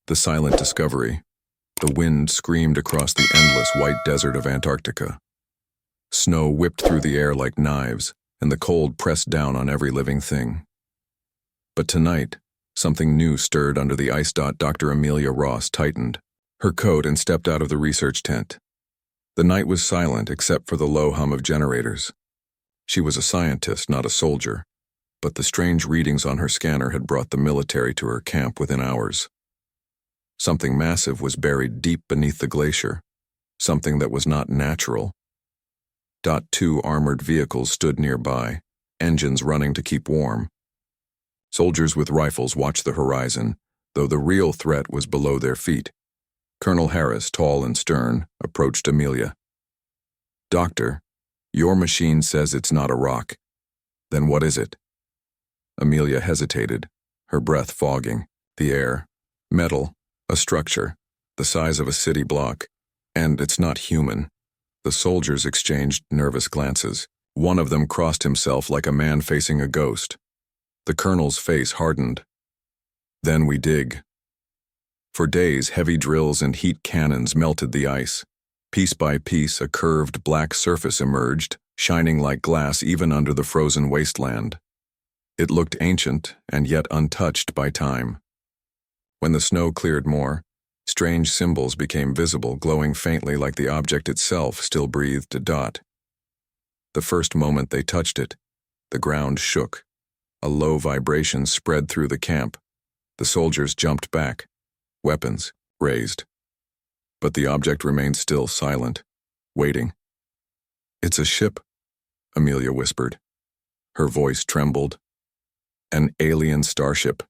The silent discovery. The wind screamed across the endless white desert of Antarctica. Snow whipped through the air like knives, and the cold pressed down on every living thing. But tonight, something new stirred under the ice. Dr. Amelia Ross tightened her coat and stepped out of the research tent. The night was silent except for the low hum of generators. She was a scientist, not a soldier, but the strange readings on her scanner had brought the military to her camp within hours. Something massive was buried deep beneath the glacier, something that was not natural. Two armored vehicles stood nearby, engines running to keep warm. Soldiers with rifles watched the horizon, though the real threat was below their feet. Colonel Harris, tall and stern, approached Amelia. "Doctor, your machine says it's not a rock. Then what is it?" Amelia hesitated, her breath fogging. The air, metal, a structure, the size of a city block, and it's not human. The soldiers exchanged nervous glances. One of them crossed himself like a man facing a ghost. The colonel's face hardened. "Then we dig." For days, heavy drills and heat cannons melted the ice. Piece by piece, a curved black surface emerged, shining like glass even under the frozen wasteland. It looked ancient and yet untouched by time. When the snow cleared more, strange symbols became visible, glowing faintly like the object itself still breathed. The first moment they touched it, the ground shook. A low vibration spread through the camp. The soldiers jumped back, weapons raised. But the object remained still, silent, waiting. "It's a ship," Amelia whispered. Her voice trembled. "An alien starship."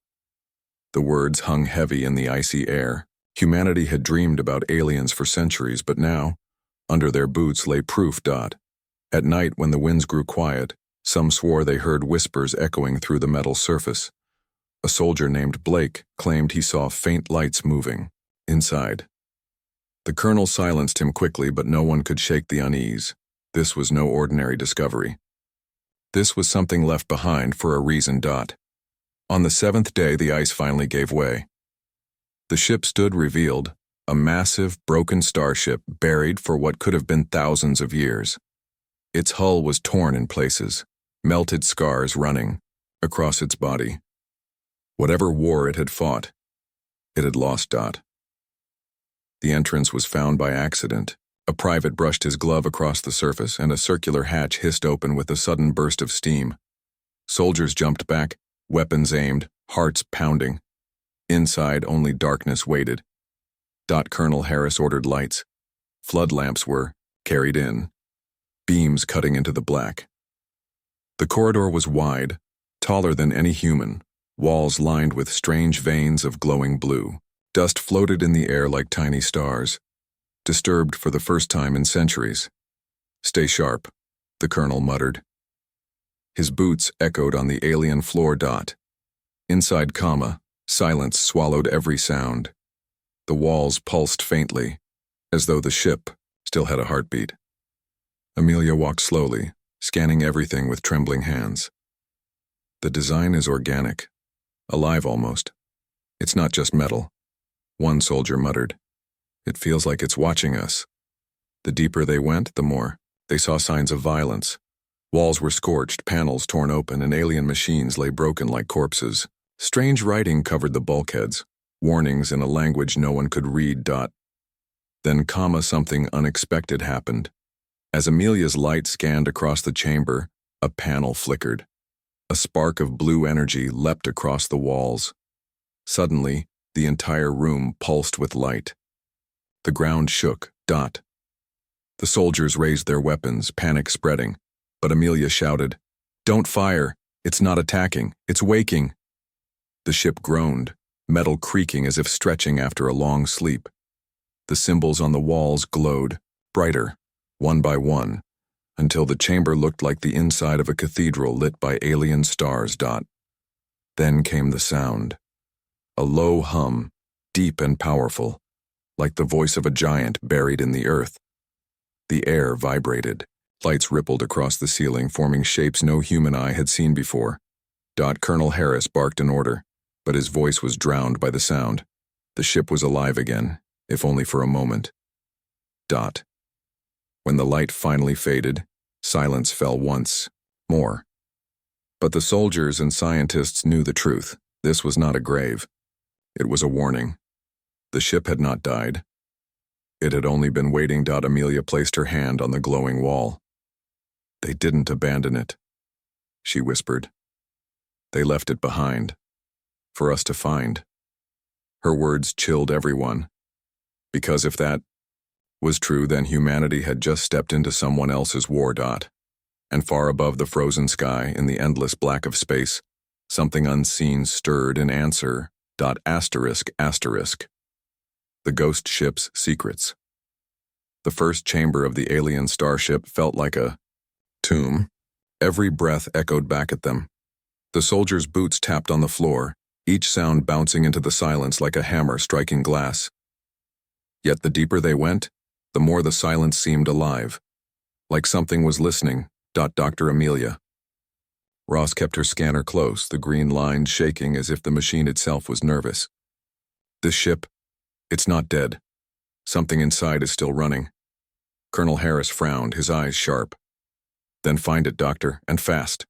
The words hung heavy in the icy air. Humanity had dreamed about aliens for centuries, but now, under their boots lay proof. At night, when the winds grew quiet, some swore they heard whispers echoing through the metal surface. A soldier named Blake claimed he saw faint lights moving inside. The colonel silenced him quickly, but no one could shake the unease. This was no ordinary discovery. This was something left behind for a reason. On the seventh day, the ice finally gave way. The ship stood revealed, a massive, broken starship buried for what could have been thousands of years. Its hull was torn in places, melted scars running across its body. Whatever war it had fought, it had lost. The entrance was found by accident. A private brushed his glove across the surface, and a circular hatch hissed open with a sudden burst of steam. Soldiers jumped back, weapons aimed, hearts pounding. Inside, only darkness waited. Colonel Harris ordered lights. Flood lamps were carried in, beams cutting into the black. The corridor was wide, taller than any human, walls lined with strange veins of glowing blue. Dust floated in the air like tiny stars, disturbed for the first time in centuries. "Stay sharp," the colonel muttered. His boots echoed on the alien floor. Inside, silence swallowed every sound. The walls pulsed faintly, as though the ship still had a heartbeat. Amelia walked slowly, scanning everything with trembling hands. "The design is organic, alive almost. It's not just metal," one soldier muttered. "It feels like it's watching us." The deeper they went, the more they saw signs of violence. Walls were scorched, panels torn open, and alien machines lay broken like corpses. Strange writing covered the bulkheads, warnings in a language no one could read. Then, something unexpected happened. As Amelia's light scanned across the chamber, a panel flickered. A spark of blue energy leapt across the walls. Suddenly, the entire room pulsed with light. The ground shook. The soldiers raised their weapons, panic spreading, but Amelia shouted, "Don't fire! It's not attacking, it's waking!" The ship groaned, metal creaking as if stretching after a long sleep. The symbols on the walls glowed, brighter, one by one, until the chamber looked like the inside of a cathedral lit by alien stars. Then came the sound. A low hum, deep and powerful, like the voice of a giant buried in the earth. The air vibrated. Lights rippled across the ceiling, forming shapes no human eye had seen before. Colonel Harris barked an order, but his voice was drowned by the sound. The ship was alive again, if only for a moment. Dot. When the light finally faded, silence fell once more. But the soldiers and scientists knew the truth. This was not a grave. It was a warning. The ship had not died. It had only been waiting. Amelia placed her hand on the glowing wall. They didn't abandon it, she whispered. They left it behind, for us to find. Her words chilled everyone. Because if that was true, then humanity had just stepped into someone else's war. And far above the frozen sky, in the endless black of space, something unseen stirred in answer. Asterisk. The ghost ship's secrets. The first chamber of the alien starship felt like a tomb. Every breath echoed back at them. The soldiers' boots tapped on the floor, each sound bouncing into the silence like a hammer striking glass. Yet the deeper they went, the more the silence seemed alive, like something was listening. Dr. Amelia. Ross kept her scanner close, the green lines shaking as if the machine itself was nervous. This ship, it's not dead. Something inside is still running. Colonel Harris frowned, his eyes sharp. Then find it, Doctor, and fast.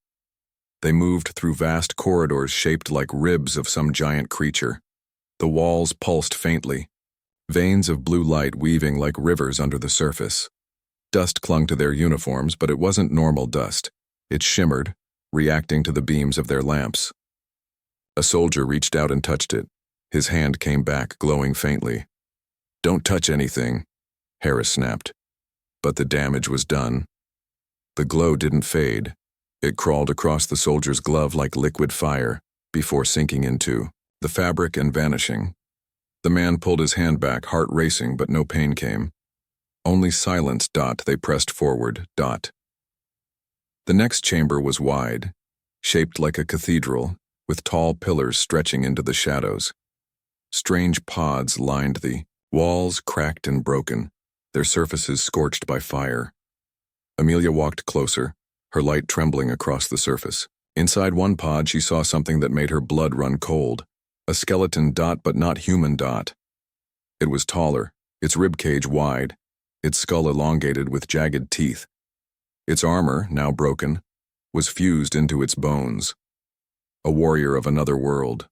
They moved through vast corridors shaped like ribs of some giant creature. The walls pulsed faintly, veins of blue light weaving like rivers under the surface. Dust clung to their uniforms, but it wasn't normal dust. It shimmered, reacting to the beams of their lamps. A soldier reached out and touched it. His hand came back, glowing faintly. "Don't touch anything," Harris snapped. But the damage was done. The glow didn't fade. It crawled across the soldier's glove like liquid fire, before sinking into the fabric and vanishing. The man pulled his hand back, heart racing, but no pain came. Only silence. They pressed forward. The next chamber was wide, shaped like a cathedral, with tall pillars stretching into the shadows. Strange pods lined the walls, cracked and broken, their surfaces scorched by fire. Amelia walked closer, her light trembling across the surface. Inside one pod, she saw something that made her blood run cold. A skeleton. But not human. It was taller, its ribcage wide, its skull elongated with jagged teeth. Its armor, now broken, was fused into its bones. A warrior of another world.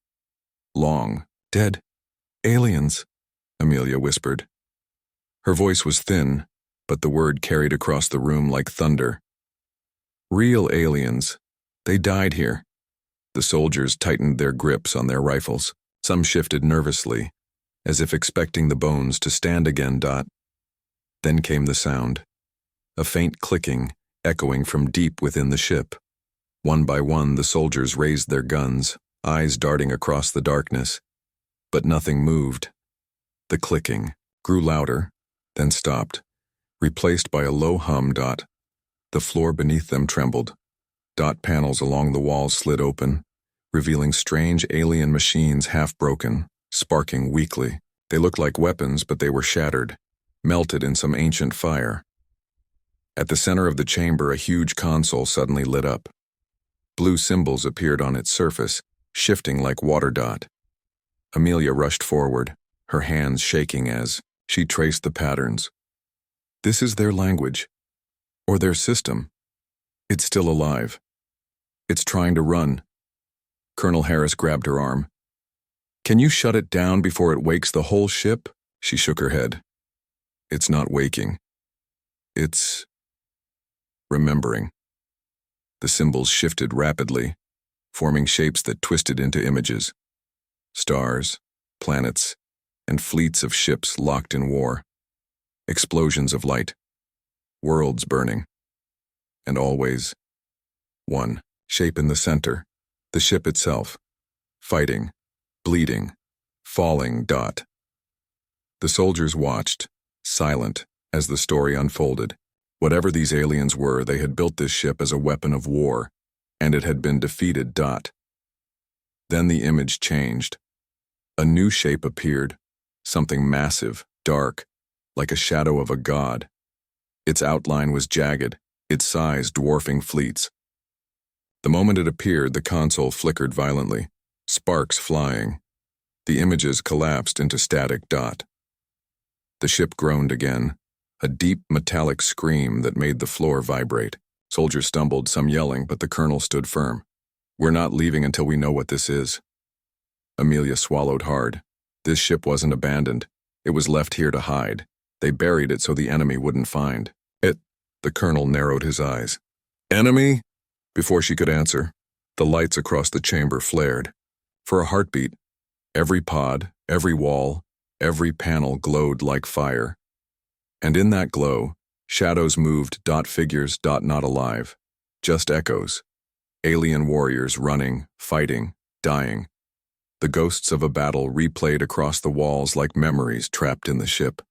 Long. "Dead. Aliens," Amelia whispered. Her voice was thin, but the word carried across the room like thunder. "Real aliens. They died here." The soldiers tightened their grips on their rifles. Some shifted nervously, as if expecting the bones to stand again. Then came the sound. A faint clicking, echoing from deep within the ship. One by one, the soldiers raised their guns, eyes darting across the darkness. But nothing moved. The clicking grew louder, then stopped, replaced by a low hum. The floor beneath them trembled. Panels along the walls slid open, revealing strange alien machines half broken, sparking weakly. They looked like weapons, but they were shattered, melted in some ancient fire. At the center of the chamber, a huge console suddenly lit up. Blue symbols appeared on its surface, shifting like water. Amelia rushed forward, her hands shaking as she traced the patterns. This is their language, or their system. It's still alive. It's trying to run. Colonel Harris grabbed her arm. "Can you shut it down before it wakes the whole ship?" She shook her head. "It's not waking. It's remembering." The symbols shifted rapidly, forming shapes that twisted into images. Stars, planets, and fleets of ships locked in war. Explosions of light. Worlds burning. And always one shape in the center, the ship itself, fighting, bleeding, falling. The soldiers watched, silent, as the story unfolded. Whatever these aliens were, they had built this ship as a weapon of war, and it had been defeated. Then the image changed. A new shape appeared, something massive, dark, like a shadow of a god. Its outline was jagged, its size dwarfing fleets. The moment it appeared, the console flickered violently, sparks flying. The images collapsed into static dot. The ship groaned again, a deep metallic scream that made the floor vibrate. Soldiers stumbled, some yelling, but the colonel stood firm. "We're not leaving until we know what this is." Amelia swallowed hard. This ship wasn't abandoned. It was left here to hide. They buried it so the enemy wouldn't find it. The colonel narrowed his eyes. "Enemy?" Before she could answer, the lights across the chamber flared. For a heartbeat, every pod, every wall, every panel glowed like fire. And in that glow, shadows moved, figures, not alive. Just echoes. Alien warriors running, fighting, dying. The ghosts of a battle replayed across the walls like memories trapped in the ship.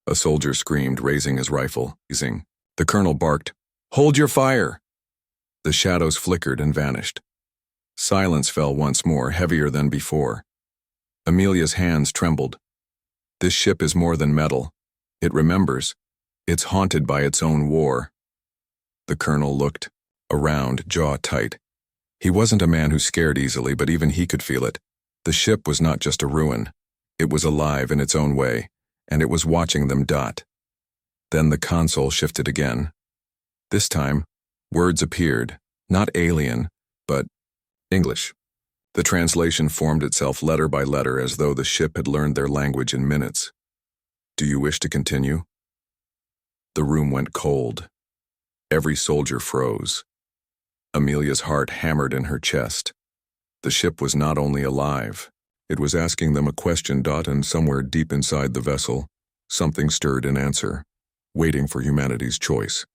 A soldier screamed, raising his rifle. The colonel barked, "Hold your fire!" The shadows flickered and vanished. Silence fell once more, heavier than before. Amelia's hands trembled. This ship is more than metal. It remembers. It's haunted by its own war. The colonel looked around, jaw tight. He wasn't a man who scared easily, but even he could feel it. The ship was not just a ruin. It was alive in its own way, and it was watching them. Then the console shifted again. This time, words appeared, not alien, but English. The translation formed itself letter by letter as though the ship had learned their language in minutes. "Do you wish to continue?" The room went cold. Every soldier froze. Amelia's heart hammered in her chest. The ship was not only alive, it was asking them a question. And somewhere deep inside the vessel, something stirred in answer, waiting for humanity's choice.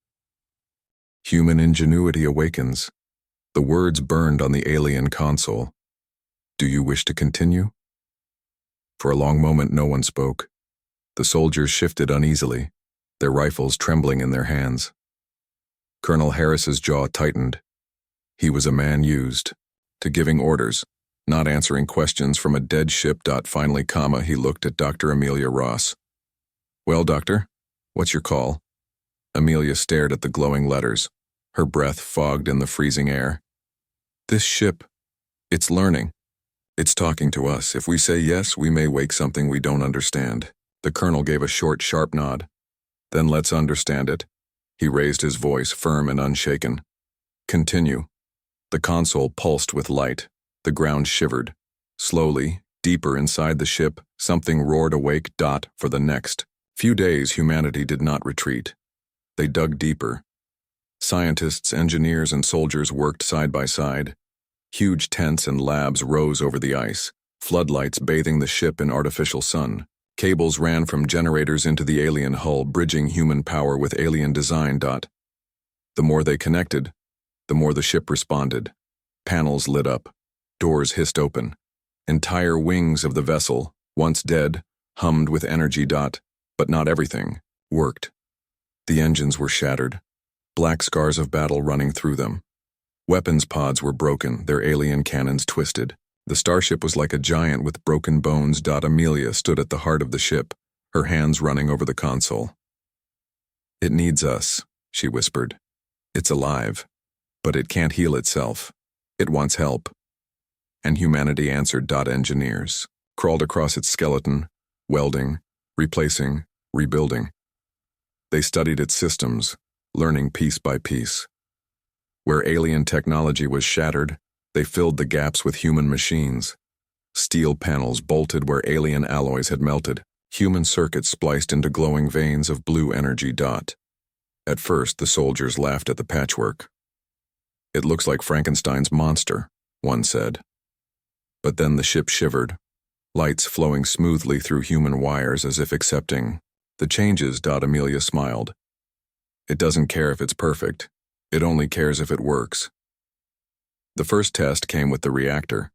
"Human ingenuity awakens." The words burned on the alien console. "Do you wish to continue?" For a long moment no one spoke. The soldiers shifted uneasily, their rifles trembling in their hands. Colonel Harris's jaw tightened. He was a man used to giving orders, not answering questions from a dead ship. Finally, he looked at Dr. Amelia Ross. "Well, doctor, what's your call?" Amelia stared at the glowing letters, her breath fogged in the freezing air. "This ship, it's learning. It's talking to us. If we say yes, we may wake something we don't understand." The colonel gave a short, sharp nod. "Then let's understand it." He raised his voice, firm and unshaken. "Continue." The console pulsed with light. The ground shivered. Slowly, deeper inside the ship, something roared awake. For the next few days, humanity did not retreat. They dug deeper. Scientists, engineers, and soldiers worked side by side. Huge tents and labs rose over the ice, floodlights bathing the ship in artificial sun. Cables ran from generators into the alien hull, bridging human power with alien design. The more they connected, the more the ship responded. Panels lit up. Doors hissed open. Entire wings of the vessel, once dead, hummed with energy. But not everything worked. The engines were shattered, black scars of battle running through them. Weapons pods were broken, their alien cannons twisted. The Starship was like a giant with broken bones. Amelia stood at the heart of the ship, her hands running over the console. "It needs us," she whispered. "It's alive, but it can't heal itself. It wants help." And humanity answered. Engineers crawled across its skeleton, welding, replacing, rebuilding. They studied its systems, learning piece by piece. Where alien technology was shattered, they filled the gaps with human machines. Steel panels bolted where alien alloys had melted, human circuits spliced into glowing veins of blue energy. At first, the soldiers laughed at the patchwork. "It looks like Frankenstein's monster," one said. But then the ship shivered, lights flowing smoothly through human wires as if accepting the changes. Amelia smiled. "It doesn't care if it's perfect. It only cares if it works." The first test came with the reactor.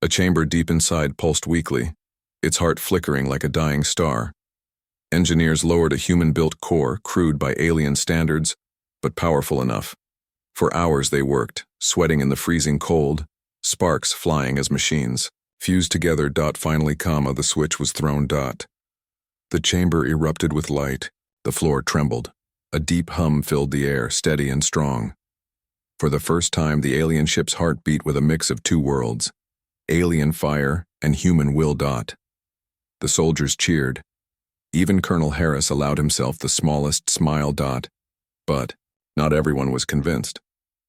A chamber deep inside pulsed weakly, its heart flickering like a dying star. Engineers lowered a human-built core, crude by alien standards, but powerful enough. For hours they worked, sweating in the freezing cold, sparks flying as machines fused together. Finally, the switch was thrown. The chamber erupted with light. The floor trembled. A deep hum filled the air, steady and strong. For the first time, the alien ship's heart beat with a mix of two worlds: alien fire and human will. The soldiers cheered. Even Colonel Harris allowed himself the smallest smile. But not everyone was convinced.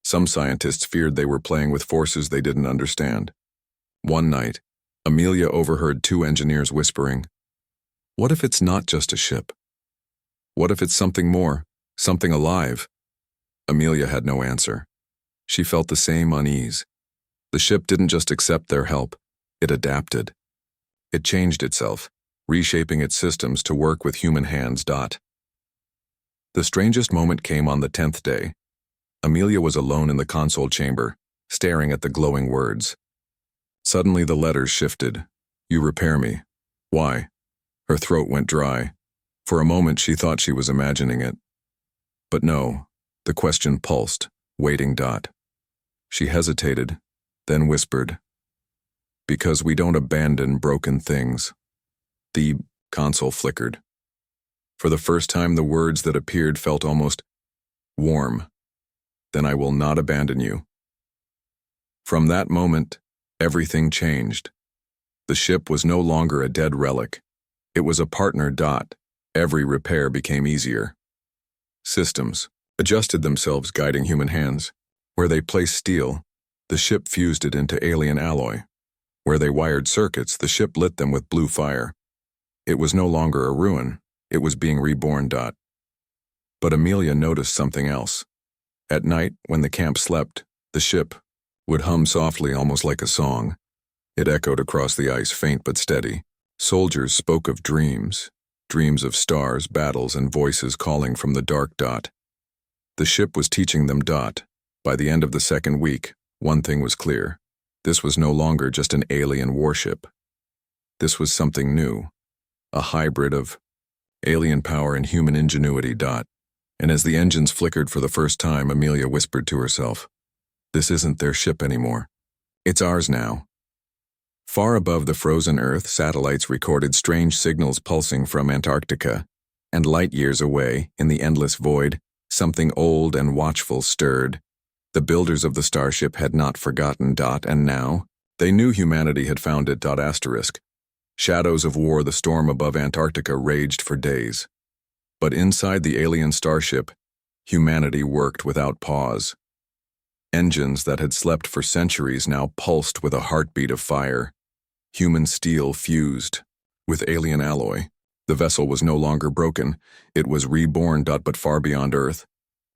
Some scientists feared they were playing with forces they didn't understand. One night, Amelia overheard two engineers whispering, "What if it's not just a ship? What if it's something more, something alive?" Amelia had no answer. She felt the same unease. The ship didn't just accept their help, it adapted. It changed itself, reshaping its systems to work with human hands. The strangest moment came on the 10th day. Amelia was alone in the console chamber, staring at the glowing words. Suddenly the letters shifted. "You repair me. Why?" Her throat went dry. For a moment she thought she was imagining it. But no, the question pulsed, waiting. She hesitated, then whispered, "Because we don't abandon broken things." The console flickered. For the first time the words that appeared felt almost warm. "Then I will not abandon you." From that moment, everything changed. The ship was no longer a dead relic. It was a partner. Every repair became easier. Systems adjusted themselves, guiding human hands. Where they placed steel, the ship fused it into alien alloy. Where they wired circuits, the ship lit them with blue fire. It was no longer a ruin, it was being reborn. But Amelia noticed something else. At night, when the camp slept, the ship would hum softly, almost like a song. It echoed across the ice, faint but steady. Soldiers spoke of dreams, dreams of stars, battles, and voices calling from the dark. The ship was teaching them. By the end of the second week, one thing was clear. This was no longer just an alien warship. This was something new, a hybrid of alien power and human ingenuity. And as the engines flickered for the first time, Amelia whispered to herself, "This isn't their ship anymore. It's ours now." Far above the frozen Earth, satellites recorded strange signals pulsing from Antarctica, and light years away, in the endless void, something old and watchful stirred. The builders of the Starship had not forgotten. And now, they knew humanity had found it. Shadows of war, the storm above Antarctica raged for days. But inside the alien Starship, humanity worked without pause. Engines that had slept for centuries now pulsed with a heartbeat of fire. Human steel fused with alien alloy. The vessel was no longer broken, it was reborn. But far beyond Earth,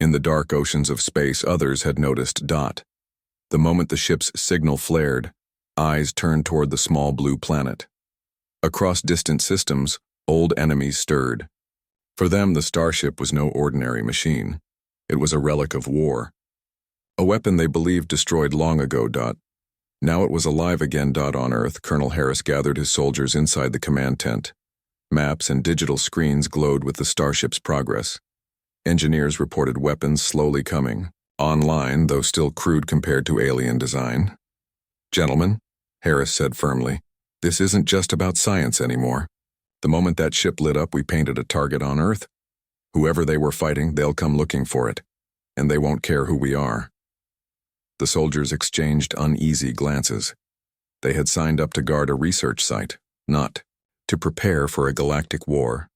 in the dark oceans of space, others had noticed. The moment the ship's signal flared, eyes turned toward the small blue planet. Across distant systems, old enemies stirred. For them, the Starship was no ordinary machine. It was a relic of war. A weapon they believed destroyed long ago. Now it was alive again. On Earth, Colonel Harris gathered his soldiers inside the command tent. Maps and digital screens glowed with the Starship's progress. Engineers reported weapons slowly coming, online, though still crude compared to alien design. "Gentlemen," Harris said firmly, "this isn't just about science anymore. The moment that ship lit up, we painted a target on Earth. Whoever they were fighting, they'll come looking for it, and they won't care who we are." The soldiers exchanged uneasy glances. They had signed up to guard a research site, not to prepare for a galactic war.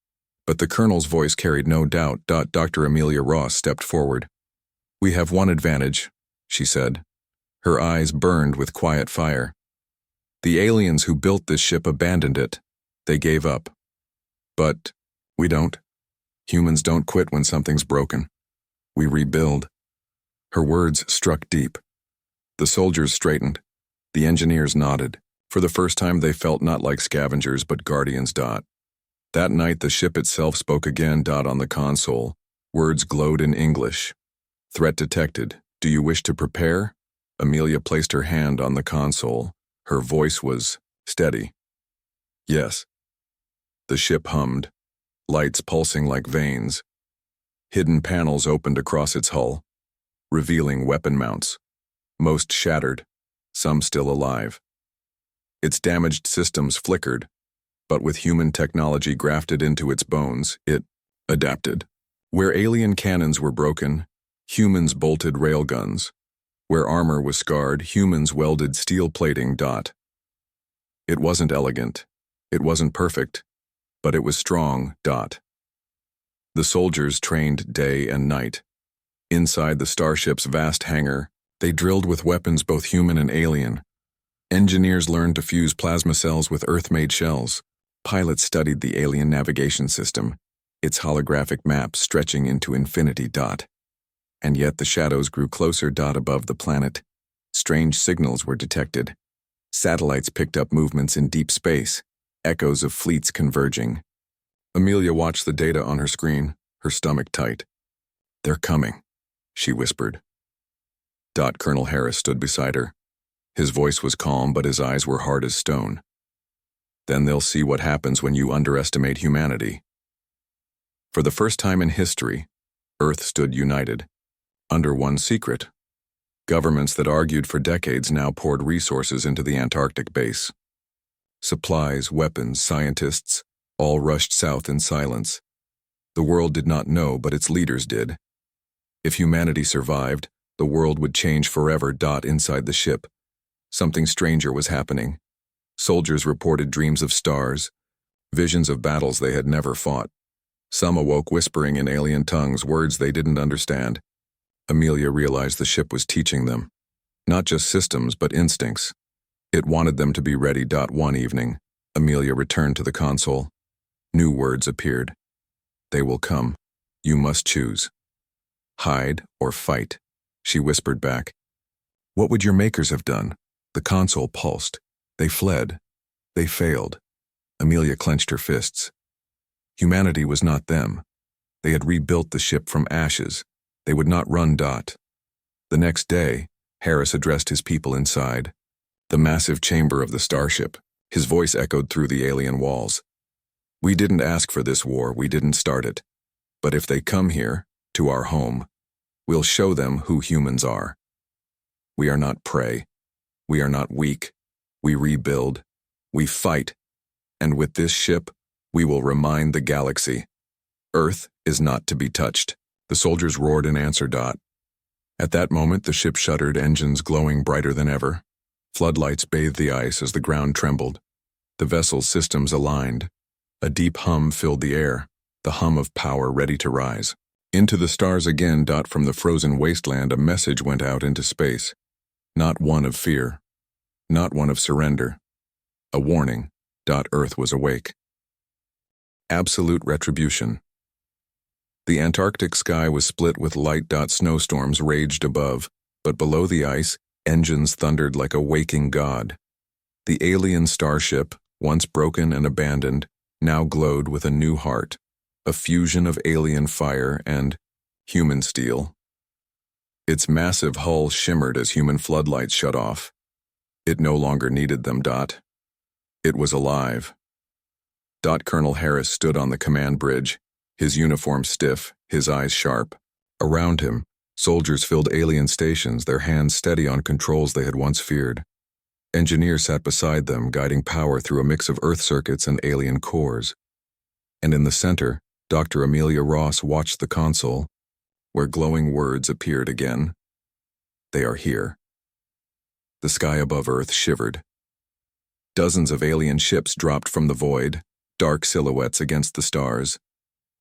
But the colonel's voice carried no doubt. Dr. Amelia Ross stepped forward. "We have one advantage," she said. Her eyes burned with quiet fire. "The aliens who built this ship abandoned it. They gave up. But we don't. Humans don't quit when something's broken. We rebuild." Her words struck deep. The soldiers straightened. The engineers nodded. For the first time they felt not like scavengers but guardians. That night the ship itself spoke again. On the console, words glowed in English. "Threat detected. Do you wish to prepare?" Amelia placed her hand on the console. Her voice was steady. "Yes." The ship hummed, lights pulsing like veins. Hidden panels opened across its hull, revealing weapon mounts. Most shattered, some still alive. Its damaged systems flickered, but with human technology grafted into its bones, it adapted. Where alien cannons were broken, humans bolted railguns. Where armor was scarred, humans welded steel plating. It wasn't elegant. It wasn't perfect. But it was strong. The soldiers trained day and night. Inside the Starship's vast hangar, they drilled with weapons both human and alien. Engineers learned to fuse plasma cells with Earth-made shells. Pilots studied the alien navigation system, its holographic maps stretching into infinity. And yet the shadows grew closer. Above the planet, strange signals were detected. Satellites picked up movements in deep space, echoes of fleets converging. Amelia watched the data on her screen, her stomach tight. "They're coming," she whispered. Colonel Harris stood beside her. His voice was calm, but his eyes were hard as stone. "Then they'll see what happens when you underestimate humanity." For the first time in history, Earth stood united, under one secret. Governments that argued for decades now poured resources into the Antarctic base. Supplies, weapons, scientists, all rushed south in silence. The world did not know, but its leaders did. If humanity survived, the world would change forever. Inside the ship, something stranger was happening. Soldiers reported dreams of stars, visions of battles they had never fought. Some awoke whispering in alien tongues, words they didn't understand. Amelia realized the ship was teaching them, not just systems, but instincts. It wanted them to be ready. One evening, Amelia returned to the console. New words appeared. "They will come. You must choose. Hide or fight," she whispered back. "What would your makers have done?" The console pulsed. "They fled. They failed." Amelia clenched her fists. Humanity was not them. They had rebuilt the ship from ashes. They would not run. The next day, Harris addressed his people inside the massive chamber of the Starship. His voice echoed through the alien walls. "We didn't ask for this war, we didn't start it. But if they come here, to our home, we'll show them who humans are. We are not prey. We are not weak. We rebuild. We fight. And with this ship, we will remind the galaxy. Earth is not to be touched." The soldiers roared in answer. At that moment, the ship shuddered, engines glowing brighter than ever. Floodlights bathed the ice as the ground trembled. The vessel's systems aligned. A deep hum filled the air, the hum of power ready to rise. Into the stars again. From the frozen wasteland, a message went out into space. Not one of fear. Not one of surrender. A warning. Earth was awake. Absolute Retribution. The Antarctic sky was split with light. Snowstorms raged above, but below the ice, engines thundered like a waking god. The alien Starship, once broken and abandoned, now glowed with a new heart, a fusion of alien fire and human steel. Its massive hull shimmered as human floodlights shut off. It no longer needed them. It was alive. Colonel Harris stood on the command bridge, his uniform stiff, his eyes sharp. Around him, soldiers filled alien stations, their hands steady on controls they had once feared. Engineers sat beside them, guiding power through a mix of Earth circuits and alien cores. And in the center, Dr. Amelia Ross watched the console, where glowing words appeared again. "They are here." The sky above Earth shivered. Dozens of alien ships dropped from the void, dark silhouettes against the stars.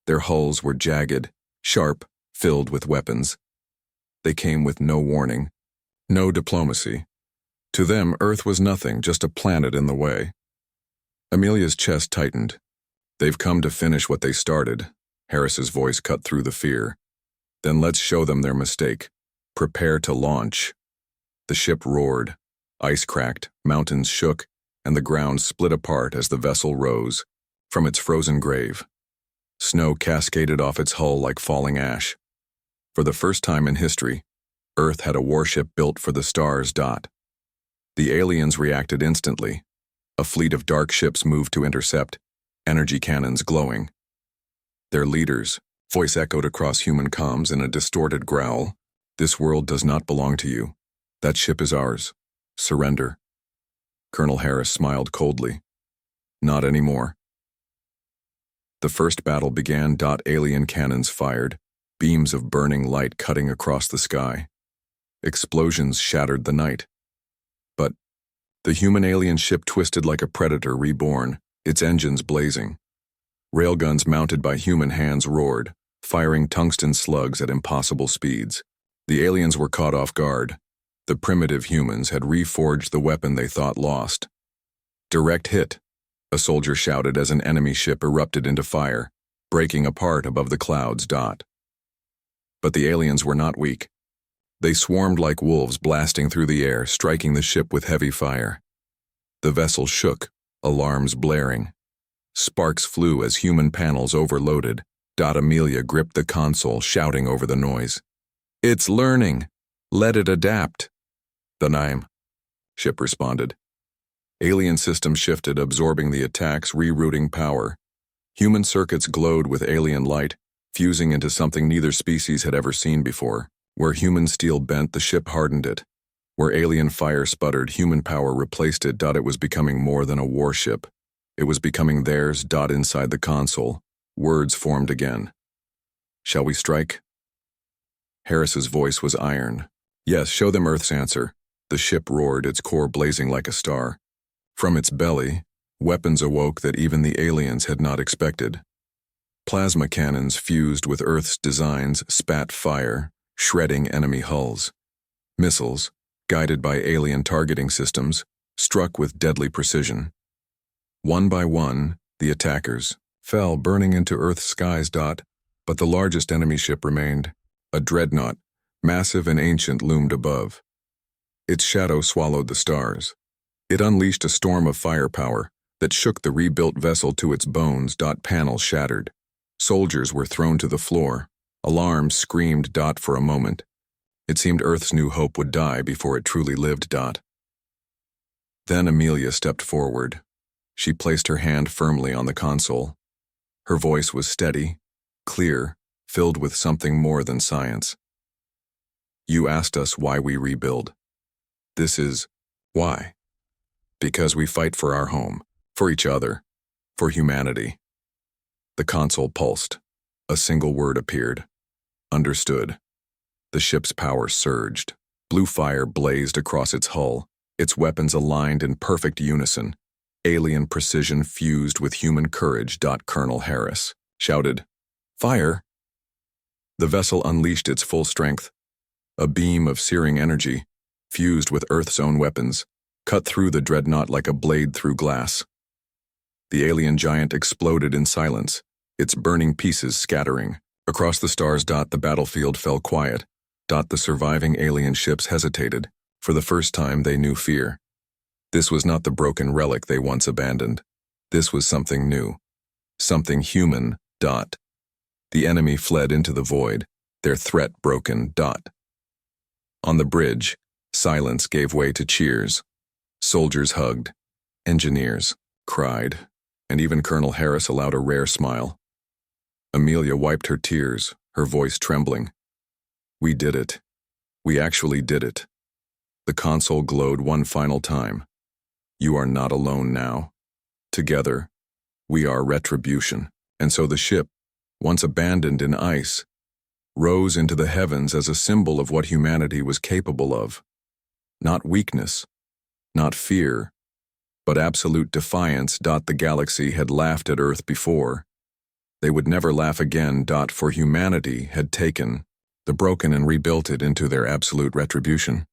Their hulls were jagged, sharp, filled with weapons. They came with no warning, no diplomacy. To them, Earth was nothing, just a planet in the way. Amelia's chest tightened. "They've come to finish what they started." Harris's voice cut through the fear. "Then let's show them their mistake. Prepare to launch." The ship roared. Ice cracked, mountains shook, and the ground split apart as the vessel rose from its frozen grave. Snow cascaded off its hull like falling ash. For the first time in history, Earth had a warship built for the stars. The aliens reacted instantly. A fleet of dark ships moved to intercept, energy cannons glowing. Their leaders' voice echoed across human comms in a distorted growl. "This world does not belong to you. That ship is ours. Surrender." Colonel Harris smiled coldly. "Not anymore." The first battle began. Alien cannons fired, beams of burning light cutting across the sky. Explosions shattered the night. But The human alien ship twisted like a predator reborn, its engines blazing. Railguns mounted by human hands roared, firing tungsten slugs at impossible speeds. The aliens were caught off guard. The primitive humans had reforged the weapon they thought lost. Direct hit, a soldier shouted as an enemy ship erupted into fire, breaking apart above the clouds. But the aliens were not weak. They swarmed like wolves, blasting through the air, striking the ship with heavy fire. The vessel shook, alarms blaring. Sparks flew as human panels overloaded. Amelia gripped the console, shouting over the noise. "It's learning. Let it adapt." "The Nime," ship responded. Alien system shifted, absorbing the attacks, rerouting power. Human circuits glowed with alien light, fusing into something neither species had ever seen before. Where human steel bent, the ship hardened it. Where alien fire sputtered, human power replaced it. It was becoming more than a warship. It was becoming theirs. Inside the console, words formed again. "Shall we strike?" Harris's voice was iron. "Yes, show them Earth's answer." The ship roared, its core blazing like a star. From its belly, weapons awoke that even the aliens had not expected. Plasma cannons fused with Earth's designs spat fire, shredding enemy hulls. Missiles, guided by alien targeting systems, struck with deadly precision. One by one, the attackers fell, burning into Earth's skies. But the largest enemy ship remained. A dreadnought, massive and ancient, loomed above. Its shadow swallowed the stars. It unleashed a storm of firepower that shook the rebuilt vessel to its bones. Panels shattered. Soldiers were thrown to the floor. Alarms screamed. For a moment, it seemed Earth's new hope would die before it truly lived. Then Amelia stepped forward. She placed her hand firmly on the console. Her voice was steady, clear, filled with something more than science. "You asked us why we rebuild. This is why. Because we fight for our home, for each other, for humanity." The console pulsed. A single word appeared. "Understood." The ship's power surged. Blue fire blazed across its hull, its weapons aligned in perfect unison. Alien precision fused with human courage. Colonel Harris shouted, "Fire!" The vessel unleashed its full strength. A beam of searing energy, fused with Earth's own weapons, cut through the dreadnought like a blade through glass. The alien giant exploded in silence, its burning pieces scattering. Across the stars. The battlefield fell quiet. The surviving alien ships hesitated. For the first time, they knew fear. This was not the broken relic they once abandoned. This was something new. Something human. The enemy fled into the void, their threat broken. On the bridge, silence gave way to cheers. Soldiers hugged. Engineers cried. And even Colonel Harris allowed a rare smile. Amelia wiped her tears, her voice trembling. "We did it. We actually did it." The console glowed one final time. "You are not alone now. Together, we are Retribution." And so the ship, once abandoned in ice, rose into the heavens as a symbol of what humanity was capable of. Not weakness, not fear, but absolute defiance. The galaxy had laughed at Earth before. They would never laugh again. For humanity had taken the broken and rebuilt it into their absolute retribution.